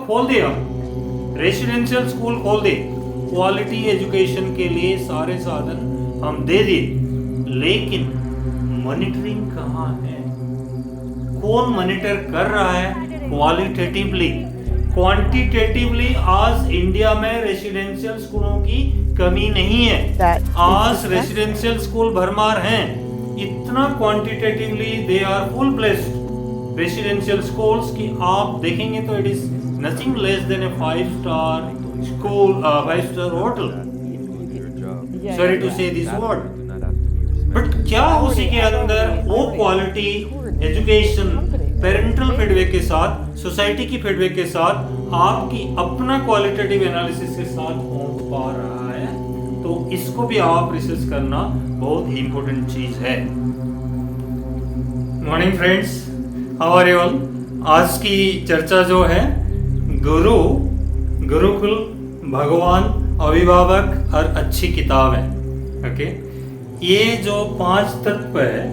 खोल दिया, residential school खोल दे, क्वालिटी एजुकेशन के लिए सारे साधन हम दे दिए, लेकिन मॉनिटरिंग कहाँ है? कौन मॉनिटर कर रहा है? क्वालिटेटिवली, क्वांटिटेटिवली आज इंडिया में रेसिडेंशियल स्कूलों की कमी नहीं है। आज रेसिडेंशियल स्कूल भरमार हैं। इतना quantitatively they are full placed residential schools की आप देखेंगे तो it is nothing less than a 5-star school, 5-star hotel. Sorry to say this word, but क्या उसी के अंदर वो क्वालिटी एजुकेशन पेरेंटल फीडबैक के साथ, सोसाइटी की फीडबैक के साथ, आपकी अपना क्वालिटेटिव एनालिसिस के साथ पहुंच पा रहा है? तो इसको भी आप रिसर्च करना बहुत ही इंपॉर्टेंट चीज है। Morning friends, how are you all? आज की चर्चा जो है गुरु, गुरुकुल, भगवान, अभिभावक और अच्छी किताब है। ओके, ये जो 5 तत्व है,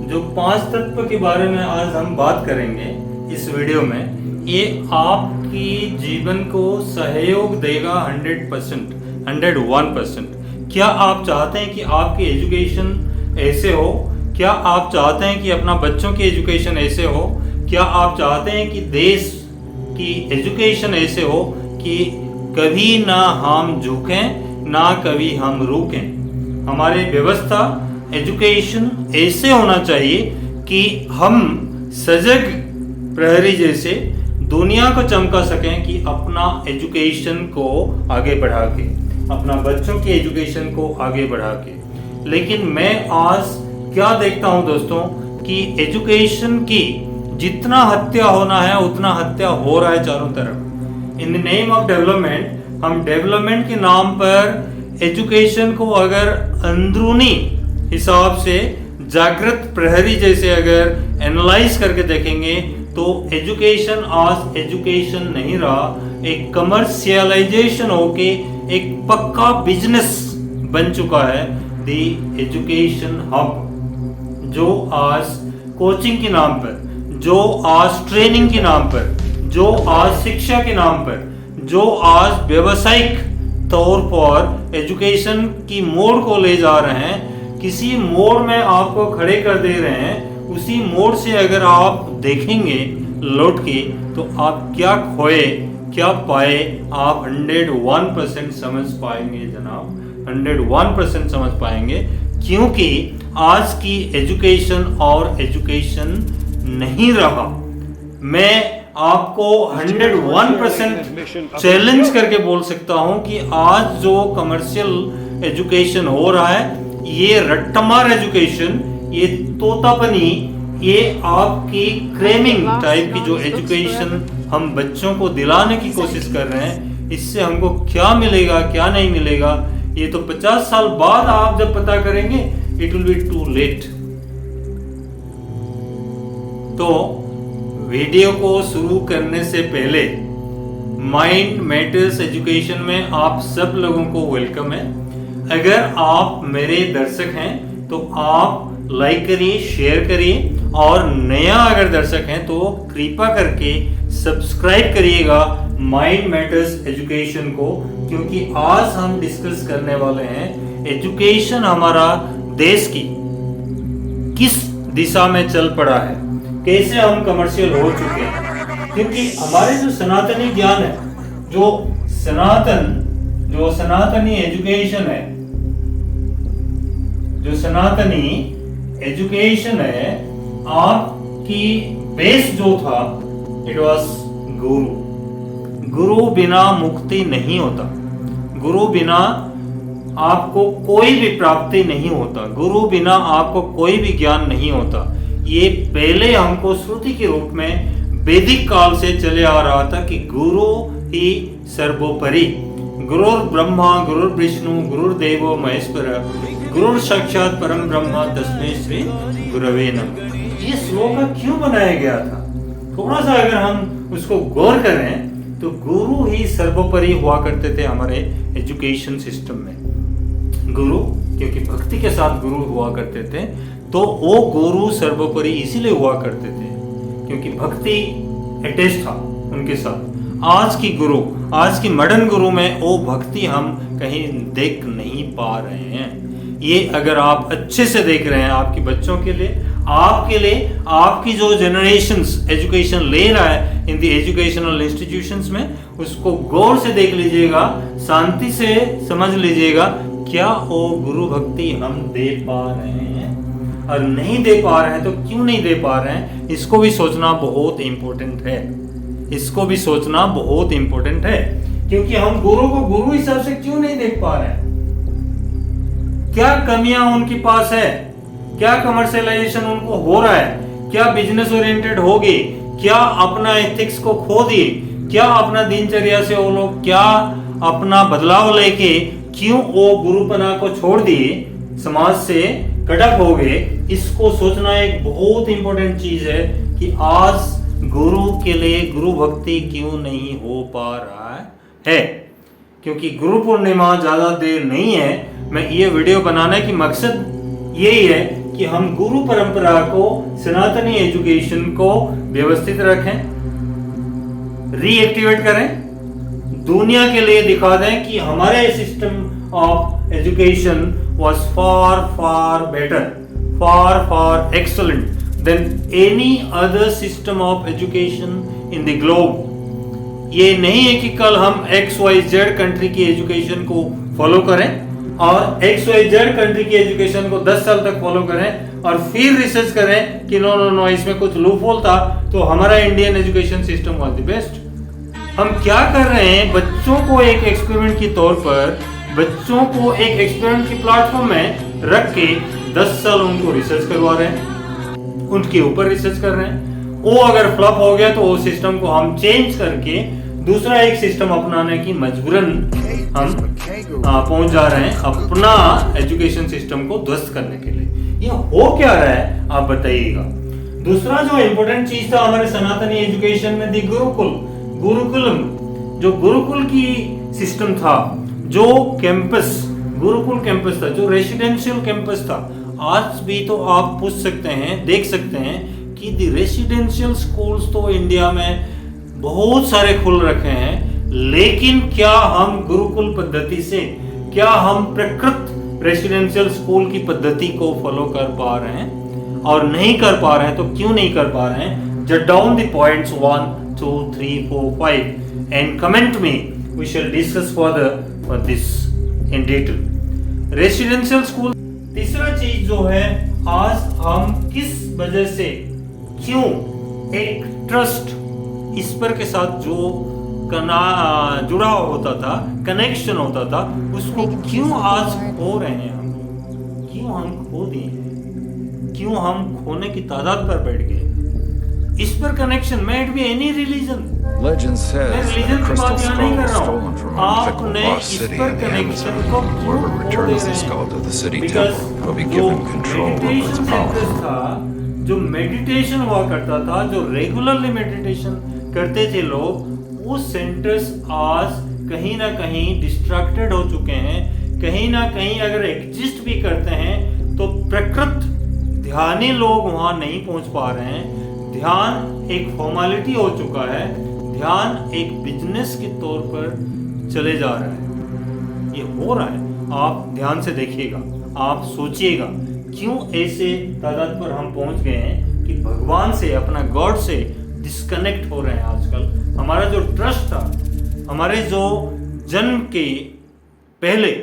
जो 5 तत्व के बारे में आज हम बात करेंगे इस वीडियो में, ये आपकी जीवन को सहयोग देगा 100%, 101%। क्या आप चाहते हैं कि आपकी एजुकेशन ऐसे हो? क्या आप चाहते हैं कि अपना बच्चों की एजुकेशन ऐसे हो? क्या आप चाहते हैं कि देश की एजुकेशन ऐसे हो कि कभी ना हम झुकें ना कभी हम रुकें? हमारी व्यवस्था एजुकेशन ऐसे होना चाहिए कि हम सजग प्रहरी जैसे दुनिया को चमका सकें कि अपना एजुकेशन को आगे बढ़ा के, अपना बच्चों की एजुकेशन को आगे बढ़ा के। लेकिन मैं आज क्या देखता हूं दोस्तों कि एजुकेशन की जितना हत्या होना है उतना हत्या हो रहा है चारों तरफ। In the name of development, हम डेवलपमेंट के नाम पर एजुकेशन को अगर अंदरूनी हिसाब से जागृत प्रहरी जैसे अगर एनालाइज करके देखेंगे तो एजुकेशन आज एजुकेशन नहीं रहा, एक कमर्शियलाइजेशन होके एक पक्का बिजनेस बन चुका है। द एजुकेशन हब, जो आज कोचिंग के नाम पर, जो आज ट्रेनिंग के नाम पर, जो आज शिक्षा के नाम पर, जो आज व्यवसायिक तौर पर एजुकेशन की मोड़ को ले जा रहे हैं, किसी मोड़ में आपको खड़े कर दे रहे हैं, उसी मोड़ से अगर आप देखेंगे लौट के तो आप क्या खोए क्या पाए आप 101% समझ पाएंगे जनाब, 101% समझ पाएंगे। क्योंकि आज की एजुकेशन और एजुकेशन नहीं रहा। मैं आपको 101% चैलेंज करके बोल सकता हूं कि आज जो कमर्शियल एजुकेशन हो रहा है, ये रट्टमार एजुकेशन, ये तोतापनी, ये आपकी क्रेमिंग टाइप की जो एजुकेशन हम बच्चों को दिलाने की कोशिश कर रहे हैं, इससे हमको क्या मिलेगा क्या नहीं मिलेगा, ये तो 50 साल बाद आप जब पता करेंगे, it will be too late. तो वीडियो को शुरू करने से पहले माइंड मैटर्स एजुकेशन में आप सब लोगों को वेलकम है। अगर आप मेरे दर्शक हैं तो आप लाइक करिए, शेयर करिए, और नया अगर दर्शक हैं तो कृपा करके सब्सक्राइब करिएगा माइंड मैटर्स एजुकेशन को, क्योंकि आज हम डिस्कस करने वाले हैं एजुकेशन हमारा देश की किस दिशा में चल पड़ा है, कैसे हम कमर्शियल हो चुके हैं। क्योंकि हमारे जो सनातनी ज्ञान है, जो सनातनी एजुकेशन है, जो सनातनी एजुकेशन है, आपकी बेस जो था इट वाज गुरु। गुरु बिना मुक्ति नहीं होता, गुरु बिना आपको कोई भी प्राप्ति नहीं होता, गुरु बिना आपको कोई भी ज्ञान नहीं होता। ये पहले हमको श्रुति के रूप में वैदिक काल से चले आ रहा था कि गुरु ही सर्वोपरि, गुरुर ब्रह्मा गुरुर विष्णु गुरुर्देवो महेश्वर गुरुर साक्षात परम ब्रह्म तस्मै श्री गुरवे नमः। ये श्लोक क्यों बनाया गया था? थोड़ा सा अगर हम उसको गौर करें तो गुरु ही सर्वोपरि हुआ करते थे हमारे एजुकेशन सिस्टम में। गुरु, क्योंकि भक्ति के साथ गुरु हुआ करते थे, तो वो गुरु सर्वोपरि इसीलिए हुआ करते थे क्योंकि भक्ति अटैच था उनके साथ। आज की गुरु, आज की मॉडर्न गुरु में वो भक्ति हम कहीं देख नहीं पा रहे हैं। ये अगर आप अच्छे से देख रहे हैं आपके बच्चों के लिए, आपकी जो जनरेशन्स एजुकेशन ले रहा है इन द एजुकेशनल इंस्टीट्यूशंस में, उसको गौर से देख लीजिएगा, शांति से समझ लीजिएगा क्या वो गुरु भक्ति हम दे पा रहे हैं, और नहीं दे पा रहे हैं तो क्यों नहीं दे पा रहे हैं, इसको भी सोचना बहुत इंपॉर्टेंट है। इसको भी सोचना बहुत इंपॉर्टेंट है, क्योंकि हम गुरु को गुरु हिसाब से क्यों नहीं देख पा रहे हैं। क्या कमियां उनके पास है, क्या कमर्शियलाइजेशन उनको हो रहा है, क्या बिजनेस ओरिएंटेड हो गई, क्या अपना एथिक्स को खो दिए, क्या अपना दिनचर्या से वो लोग क्या अपना बदलाव लेके क्यों वो गुरुपना को छोड़ दिए, समाज से कट ऑफ हो गए। इसको सोचना एक बहुत इंपॉर्टेंट चीज है कि आज गुरु के लिए गुरु भक्ति क्यों नहीं हो पा रहा है। क्योंकि गुरु पूर्णिमा ज्यादा देर नहीं है। मैं ये वीडियो बनाने की मकसद यही है कि हम गुरु परंपरा को, सनातनी एजुकेशन को व्यवस्थित रखें, रीएक्टिवेट करें, दुनिया के लिए दिखा दें कि हमारे system of education was far better, far excellent than any other system of education in the globe. ये नहीं है कि कल हम XYZ कंट्री की एजुकेशन को फॉलो करें और XYZ कंट्री की एजुकेशन को 10 साल तक फॉलो करें और फिर रिसर्च करें कि नो इसमें कुछ लूपहोल था तो हमारा Indian education system was the best. हम क्या कर रहे हैं, बच्चों को एक एक्सपेरिमेंट के तौर पर, बच्चों को एक एक्सपेरिमेंट की प्लेटफॉर्म में रख के 10 साल उनको रिसर्च करवा रहे हैं, उनके ऊपर रिसर्च कर रहे हैं। वो अगर फ्लॉप हो गया तो वो सिस्टम को हम चेंज करके दूसरा एक सिस्टम अपनाने की मजबूरन हम पहुंच जा रहे हैं अपना एजुकेशन सिस्टम को ध्वस्त करने के लिए। ये हो क्या रहा है आप बताइएगा। दूसरा जो इंपॉर्टेंट चीज था हमारे सनातनी एजुकेशन में दी गुरुकुलम, जो गुरुकुल की सिस्टम था, जो कैंपस गुरुकुल कैंपस था, जो रेसिडेंशियल कैंपस था। आज भी तो आप पूछ सकते हैं, देख सकते हैं कि द रेसिडेंशियल स्कूल्स तो इंडिया में बहुत सारे खुल रखे हैं, लेकिन क्या हम गुरुकुल पद्धति से, क्या हम प्रकृत रेसिडेंशियल स्कूल की पद्धति को फॉलो कर पा रहे हैं? और नहीं कर पा रहे हैं तो क्यों नहीं कर पा रहे हैं? जट down the points 1, 2, 3, 4, 5 and comment me. We shall discuss further for this in detail. Residential school. तीसरा चीज जो है, आज हम किस वजह से, क्यों एक ट्रस्ट ईश्वर के साथ जो जुड़ा होता था, कनेक्शन होता था, उसको क्यों आज खो रहे हैं हम? क्यों हम खो दिए हैं? क्यों हम खोने की तादाद पर बैठ गए? ईश्वर connection, may it be any religion, Legend says that a crystal skull was stolen from a fickle lost city in the Amazon. Whoever returns the skull to the city temple will be given control over its power. जो meditation हुआ करता था, जो regularly meditation करते थे लोग, वो centres आज कहीं ना कहीं डिस्ट्रैक्टेड हो चुके हैं। कहीं ना कहीं अगर एग्जिस्ट भी करते हैं तो प्रकृत ध्यानी लोग वहां नहीं पहुंच पा रहे हैं। ध्यान एक फॉर्मेलिटी हो चुका है, ध्यान एक बिजनेस के तौर पर चले जा रहा है। ये हो रहा है, आप ध्यान से देखिएगा, आप सोचिएगा क्यों ऐसे तादाद पर हम पहुंच गए हैं कि भगवान से, अपना गॉड से डिस्कनेक्ट हो रहे हैं आजकल। हमारा जो ट्रस्ट था, हमारे जो जन्म के पहले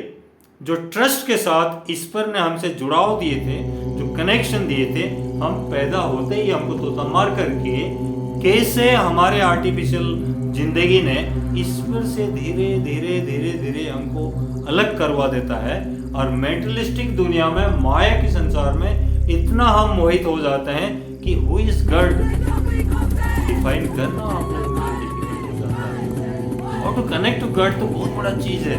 जो ट्रस्ट के साथ ईश्वर ने हमसे जुड़ाव दिए थे, जो कनेक्शन दिए थे, हम पैदा होते ही हमको तोता मार करके कैसे हमारे आर्टिफिशियल जिंदगी ने ईश्वर से धीरे धीरे धीरे धीरे हमको अलग करवा देता है। और मेंटलिस्टिक दुनिया में, माया के संसार में इतना हम मोहित हो जाते हैं कि हु इज गॉड डिफाइन करना आप लोगों को डिफिकल्ट हो जाता है। How to connect to God तो बहुत बड़ा चीज है।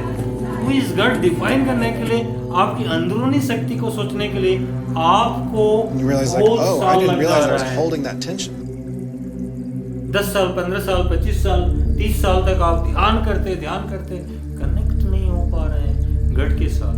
हु इज गॉड डिफाइन करने के लिए, आपकी अंदरूनी शक्ति को सोचने के लिए आपको बहुत साल लग जा रहा है। 10 साल, 15 साल, 25 साल, 30 साल तक आप ध्यान करते कनेक्ट नहीं हो पा रहे हैं गॉड के साथ।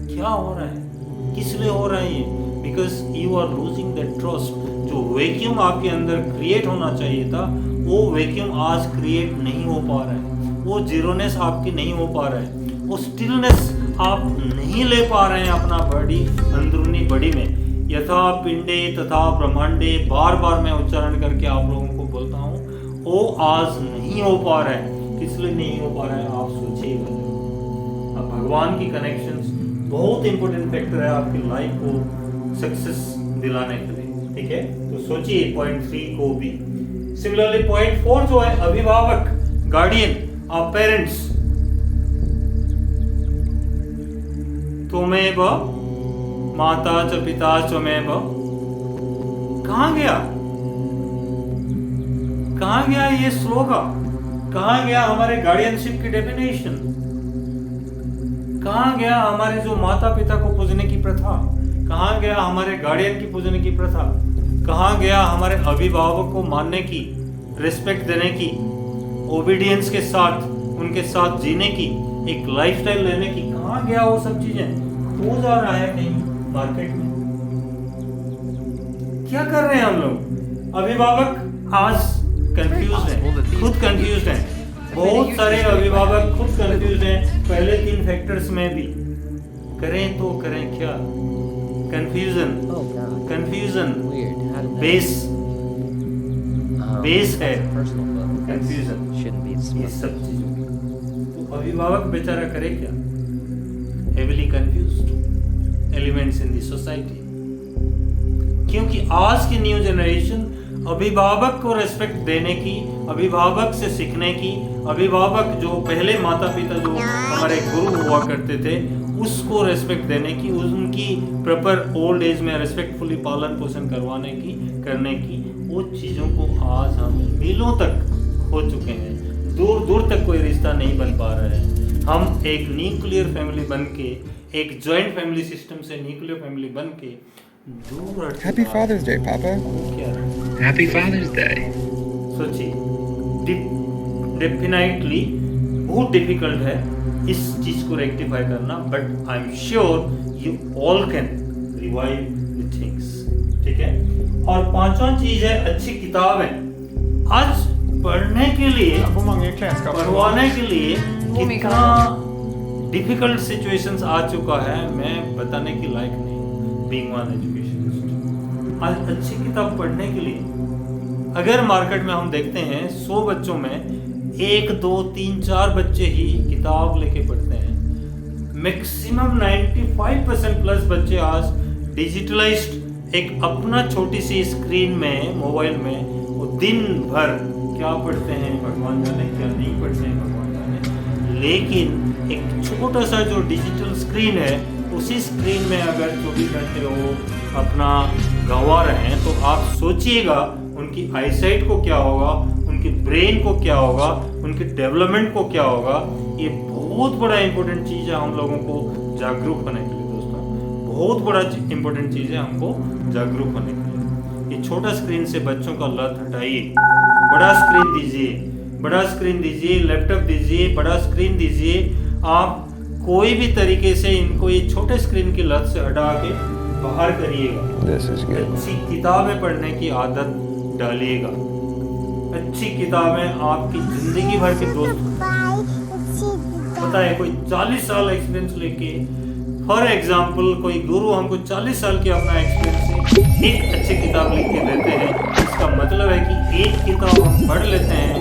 क्या हो रहा है? किस लिए हो रहा है ये? Because you are losing that trust. जो वैक्यूम आपके अंदर क्रिएट होना चाहिए था, वो वैक्यूम आज क्रिएट नहीं हो पा रहा है, वो जीरोनेस आपकी नहीं हो पा रहा है, वो स्टिलनेस आप नहीं ले पा रहे हैं अपना बॉडी, अंदरूनी बॉडी में। यथा पिंडे तथा ब्रह्मांडे, बार बार मैं उच्चारण करके आप लोगों को बोलता हूँ, वो आज नहीं हो पा रहा है। किस लिए नहीं हो पा रहा है आप सोचिएगा। अब भगवान की कनेक्शंस बहुत इंपॉर्टेंट फैक्टर है आपकी लाइफ को सक्सेस दिलाने के लिए, ठीक है। तो सोचिए पॉइंट 3 को भी। सिमिलरली पॉइंट 4 जो है अभिभावक, गार्डियन, आप पेरेंट्स, त्वमेव माता च पिता त्वमेव, कहां गया, कहां गया ये स्लोगन, कहां गया हमारे गार्डियनशिप की डेफिनेशन, कहां गया हमारे जो माता पिता को पूजने की प्रथा, कहां गया हमारे गार्डियन की पूजने की प्रथा, कहां गया हमारे अभिभावक को मानने की, रिस्पेक्ट देने की, ओबीडियंस के साथ उनके साथ जीने की, एक लाइफस्टाइल लेने की, कहां गया वो सब चीजें, खो जा रहा है कहीं मार्केट में। क्या कर रहे हैं हम लोग? अभिभावक आज कंफ्यूज हैं, खुद कंफ्यूज हैं, बहुत सारे अभिभावक खुद कंफ्यूज हैं पहले 3 फैक्टर्स में भी। करें तो करें क्या? कंफ्यूजन, कंफ्यूजन बेस है कंफ्यूजन, ये सब चीजों। तो अभिभावक बेचारा करे क्या? Heavily confused elements in the society, क्योंकि आज की न्यू जनरेशन अभिभावक को रेस्पेक्ट देने की, अभिभावक से सीखने की, अभिभावक जो पहले माता पिता जो हमारे गुरु हुआ करते थे उसको रेस्पेक्ट देने की, उनकी प्रॉपर ओल्ड एज में रेस्पेक्टफुली पालन पोषण करवाने की, करने की, वो चीज़ों को आज हम मीलों तक खो चुके हैं। दूर दूर तक कोई रिश्ता नहीं बन पा रहा है। हम एक न्यूक्लियर फैमिली बन के, एक जॉइंट फैमिली सिस्टम से न्यूक्लियर फैमिली बन के दूर। Happy Father's Day, Papa. Happy Father's Day. सोचिए, डेफिनेटली बहुत डिफिकल्ट है इस चीज को रेक्टिफाई करना, but I am sure you all can revive the things, ठीक है। और 5वां चीज है अच्छी किताबें। आज पढ़ने के लिए, पढ़वाने के लिए कितना डिफिकल्ट सिचुएशंस आ चुका है, मैं बताने की लायक नहीं। बीइंग वन एजुकेशनिस्ट, आज अच्छी किताब पढ़ने के लिए अगर मार्केट में हम देखते हैं 100 बच्चों में 1, 2, 3, 4 बच्चे ही किताब लेके पढ़ते हैं। मैक्सिमम 95% प्लस बच्चे आज डिजिटलाइज्ड एक अपना छोटी सी स्क्रीन में, मोबाइल में वो दिन भर क्या पढ़ते हैं भगवान जाने, क्या नहीं पढ़ते हैं भगवान जाने। लेकिन एक छोटा सा जो डिजिटल स्क्रीन है, उसी स्क्रीन में अगर 24 घंटे वो अपना गंवा रहे हैं, तो आप सोचिएगा उनकी आईसाइट को क्या होगा, उनके ब्रेन को क्या होगा, उनके डेवलपमेंट को क्या होगा। ये बहुत बड़ा इंपॉर्टेंट चीज़ है हम लोगों को जागरूक होने के लिए दोस्तों, बहुत बड़ा इंपॉर्टेंट चीज़ है हमको जागरूक होने के लिए। ये छोटा स्क्रीन से बच्चों का लत हटाइए, बड़ा स्क्रीन दीजिए, बड़ा स्क्रीन दीजिए, लैपटॉप दीजिए, बड़ा स्क्रीन दीजिए। आप कोई भी तरीके से इनको ये छोटे स्क्रीन की लत से हटा के बाहर करिएगा। अच्छी किताबें पढ़ने की आदत डालिएगा। अच्छी किताबें आपकी जिंदगी भर के दोस्त। पता है कोई 40 साल एक्सपीरियंस लेके, फॉर एग्जाम्पल कोई गुरु हमको 40 साल के अपना एक्सपीरियंस से एक अच्छी किताब लिख के देते हैं। इसका मतलब है कि एक किताब हम पढ़ लेते हैं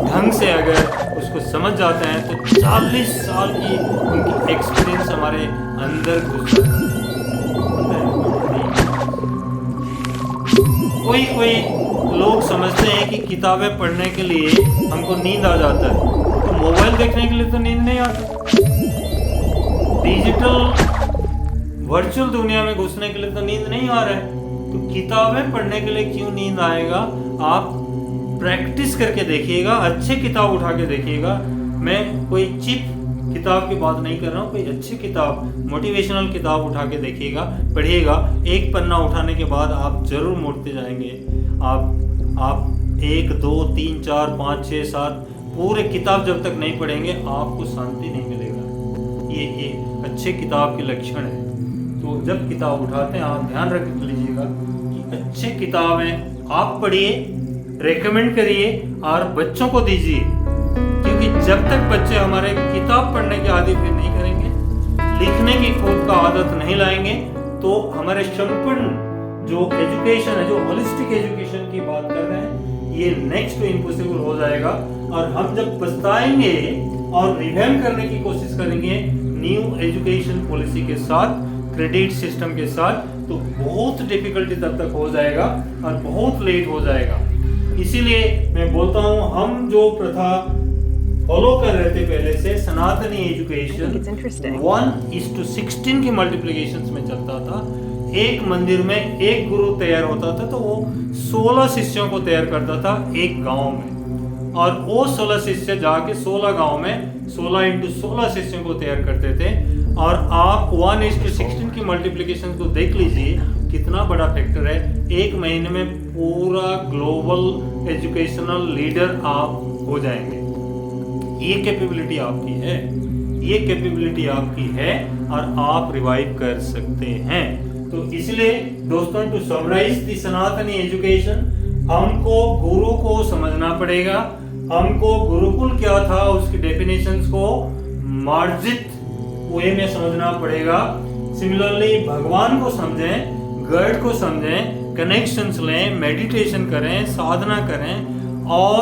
ढंग से, अगर उसको समझ जाते हैं तो 40 साल की उनकी एक्सपीरियंस हमारे अंदर घुस जाता है। कोई लोग समझते हैं कि किताबें पढ़ने के लिए हमको नींद आ जाता है, तो मोबाइल देखने के लिए तो नींद नहीं आती। डिजिटल वर्चुअल दुनिया में घुसने के लिए तो नींद नहीं आ रहा है, तो किताबें पढ़ने के लिए क्यों नींद आएगा? आप प्रैक्टिस करके देखिएगा, अच्छे किताब उठा के देखिएगा। मैं कोई चीप किताब की बात नहीं कर रहा हूँ, कोई अच्छी किताब, मोटिवेशनल किताब उठा के देखिएगा, पढ़िएगा। एक पन्ना उठाने के बाद आप जरूर मुड़ते जाएंगे। आप 1, 2, 3, 4, 5, 6, 7 पूरे किताब जब तक नहीं पढ़ेंगे आपको शांति नहीं मिलेगा। ये अच्छे किताब के लक्षण है। तो जब किताब उठाते हैं आप ध्यान रख लीजिएगा कि अच्छे किताबें आप पढ़िए, रेकमेंड करिए और बच्चों को दीजिए, क्योंकि जब तक बच्चे हमारे किताब पढ़ने की आदत फिर नहीं करेंगे, लिखने की खुद का आदत नहीं लाएंगे, तो हमारे संपूर्ण जो एजुकेशन है, जो होलिस्टिक एजुकेशन की बात कर रहे हैं, ये नेक्स्ट टू इम्पॉसिबल हो जाएगा। और हम जब पछताएंगे और रिवैम्प करने की कोशिश करेंगे न्यू एजुकेशन पॉलिसी के साथ, क्रेडिट सिस्टम के साथ, तो बहुत डिफिकल्टी तब तक हो जाएगा और बहुत लेट हो जाएगा। इसीलिए मैं बोलता हूँ, हम जो प्रथा फॉलो कर रहे थे पहले से, सनातनी एजुकेशन 1:16 की मल्टीप्लिकेशन में चलता था। एक मंदिर में एक गुरु तैयार होता था तो वो 16 शिष्यों को तैयार करता था एक गांव में, और वो 16 शिष्य जाके 16 गांव में 16 × 16 शिष्यों को तैयार करते थे। और आप 1:16 की मल्टीप्लिकेशन को देख लीजिए, कितना बड़ा फैक्टर है। एक महीने में पूरा ग्लोबल एजुकेशनल लीडर आप हो जाएंगे। ये कैपेबिलिटी आपकी है, ये कैपेबिलिटी आपकी है और आप रिवाइव कर सकते हैं। तो इसलिए दोस्तों, टू समराइज द सनातनी एजुकेशन, हमको गुरु को समझना पड़ेगा। हमको गुरुकुल क्या था उसकी डेफिनेशंस को मार्जित वे में समझना पड़ेगा। सिमिलरली भगवान को समझें, गॉड को समझें, कनेक्शंस लें, मेडिटेशन करें, साधना करें और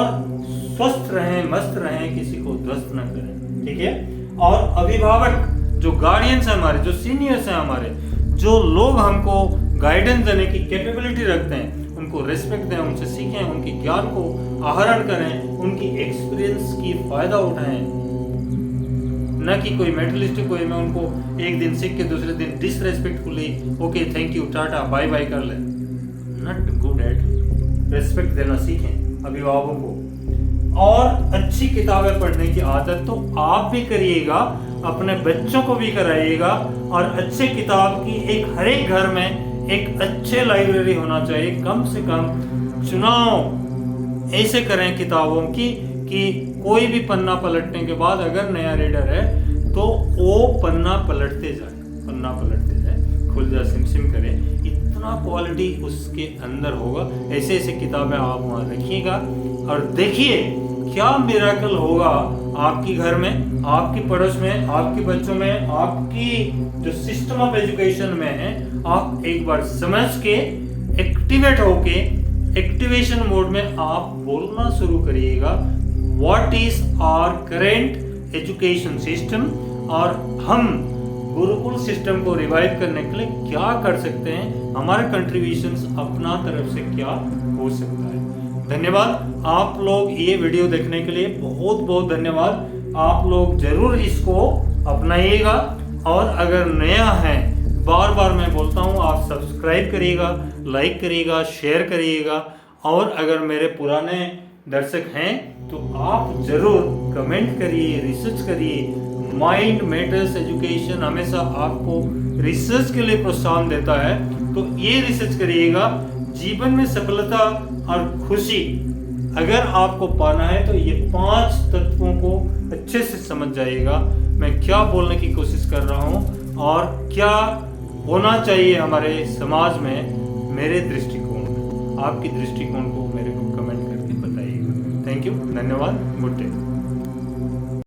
स्वस्थ रहें, मस्त रहें, किसी को ध्वस्त न करें, ठीक है। और अभिभावक जो गार्डियंस हैं हमारे, जो सीनियर्स हैं हमारे, जो लोग हमको गाइडेंस देने की कैपेबिलिटी रखते हैं, उनको रिस्पेक्ट दें, उनसे सीखें, उनके ज्ञान को आहरण करें, उनकी एक्सपीरियंस की फायदा उठाएं, न कि कोई मेटलिस्टिक वे में उनको एक दिन सीख के दूसरे दिन disrespectfully okay thank you tata bye bye कर ले। Not good at. रेस्पेक्ट देना सीखें अभिभावकों को। और अच्छी किताबें पढ़ने की आदत तो आप भी करिएगा, अपने बच्चों को भी कराइएगा। और अच्छे किताब की एक हर एक घर में एक अच्छे लाइब्रेरी होना चाहिए। कम से कम चुनाव ऐसे करें किताबों की कि कोई भी पन्ना पलटने के बाद अगर नया रीडर है तो वो पन्ना पलटते जाए, खुल जा सिम सिम करे, इतना क्वालिटी उसके अंदर होगा। ऐसे ऐसे किताबें आप वहाँ रखिएगा और देखिए क्या मिराकल होगा आपकी घर में, आपकी पड़ोस में, आपके बच्चों में, आपकी जो सिस्टम ऑफ एजुकेशन में है। आप एक बार समझ के एक्टिवेट होके एक्टिवेशन मोड में आप बोलना शुरू करिएगा, what is our current education system, और हम गुरुकुल सिस्टम को रिवाइव करने के लिए क्या कर सकते हैं, हमारे कंट्रीब्यूशंस अपना तरफ से क्या हो सकता है। धन्यवाद आप लोग ये वीडियो देखने के लिए, बहुत बहुत धन्यवाद। आप लोग जरूर इसको अपनाइएगा और अगर नया है, बार बार मैं बोलता हूँ, आप सब्सक्राइब करिएगा, लाइक करिएगा, शेयर करिएगा। और अगर मेरे पुराने दर्शक हैं तो आप जरूर कमेंट करिए, रिसर्च करिए। माइंड मैटर्स एजुकेशन हमेशा आपको रिसर्च के लिए प्रोत्साहन देता है, तो ये रिसर्च करिएगा। जीवन में सफलता और खुशी अगर आपको पाना है तो ये 5 तत्वों को अच्छे से समझ जाइएगा। मैं क्या बोलने की कोशिश कर रहा हूँ और क्या होना चाहिए हमारे समाज में, मेरे दृष्टिकोण में। आपकी दृष्टिकोण को मेरे को कमेंट करके बताइएगा। थैंक यू, धन्यवाद, गुड डे।